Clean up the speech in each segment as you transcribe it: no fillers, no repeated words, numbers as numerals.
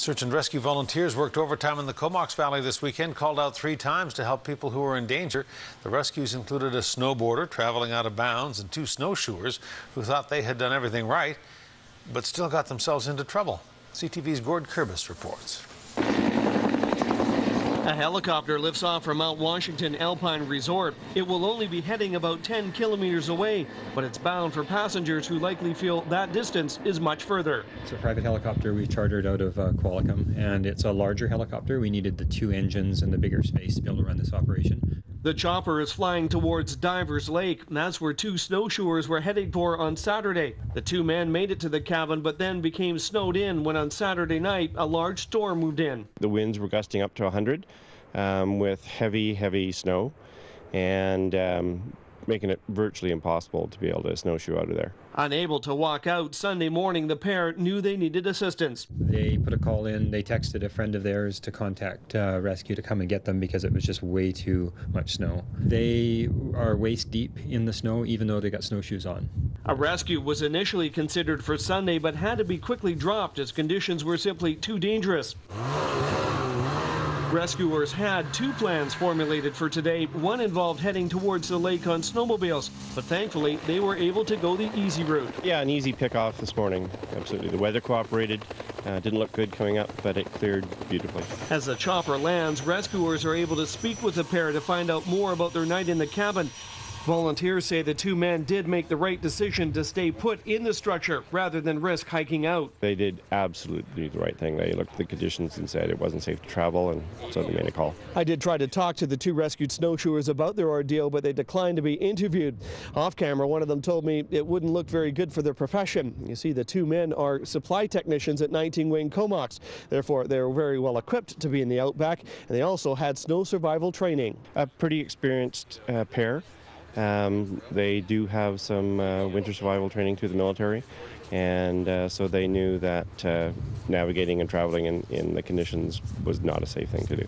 Search and rescue volunteers worked overtime in the Comox Valley this weekend, called out 3 times to help people who were in danger. The rescues included a snowboarder traveling out of bounds and 2 snowshoers who thought they had done everything right, but still got themselves into trouble. CTV's Gord Kurbis reports. A helicopter lifts off from Mount Washington Alpine Resort. It will only be heading about 10 kilometers away, but it's bound for passengers who likely feel that distance is much further. It's a private helicopter we chartered out of Qualicum, and it's a larger helicopter. We needed the 2 engines and the bigger space to be able to run this operation. The chopper is flying towards Divers Lake. That's where 2 snowshoers were heading for on Saturday. The 2 men made it to the cabin, but then became snowed in when on Saturday night a large storm moved in. The winds were gusting up to 100 with heavy snow and making it virtually impossible to be able to snowshoe out of there. Unable to walk out Sunday morning, the pair knew they needed assistance. They put a call in. They texted a friend of theirs to contact rescue to come and get them because it was just way too much snow. They are waist deep in the snow even though they got snowshoes on. A rescue was initially considered for Sunday but had to be quickly dropped as conditions were simply too dangerous. Rescuers had 2 plans formulated for today. One involved heading towards the lake on snowmobiles, but thankfully they were able to go the easy route. Yeah, an easy pick-off this morning. Absolutely. The weather cooperated. Didn't look good coming up, but it cleared beautifully. As the chopper lands, rescuers are able to speak with the pair to find out more about their night in the cabin. Volunteers say the 2 men did make the right decision to stay put in the structure rather than risk hiking out. They did absolutely the right thing. They looked at the conditions and said it wasn't safe to travel, and so they made a call. I did try to talk to the 2 rescued snowshoers about their ordeal, but they declined to be interviewed. Off camera, one of them told me it wouldn't look very good for their profession. You see, the 2 men are supply technicians at 19 Wing Comox. Therefore, they're very well equipped to be in the outback, and they also had snow survival training. A pretty experienced pair. They do have some winter survival training through the military, and so they knew that navigating and traveling in the conditions was not a safe thing to do.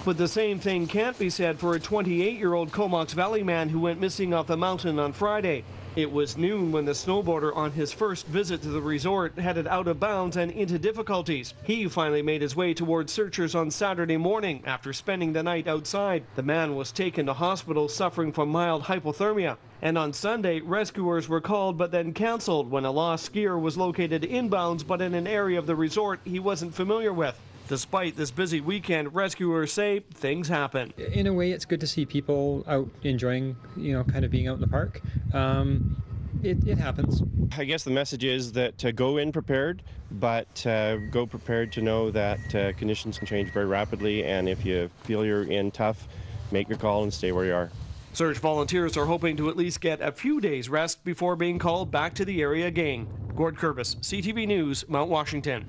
But the same thing can't be said for a 28-year-old COMOX Valley man who went missing off the mountain on Friday. It was noon when the snowboarder on his first visit to the resort headed out of bounds and into difficulties. He finally made his way towards searchers on Saturday morning after spending the night outside. The man was taken to hospital suffering from mild hypothermia. And on Sunday, rescuers were called but then canceled when a lost skier was located inbounds but in an area of the resort he wasn't familiar with. Despite this busy weekend, rescuers say things happen. In a way, it's good to see people out enjoying, kind of being out in the park. It happens. I guess the message is that go in prepared, but go prepared to know that conditions can change very rapidly, and if you feel you're in tough, make your call and stay where you are. Search volunteers are hoping to at least get a few days rest before being called back to the area again. Gord Kurbis, CTV News, Mount Washington.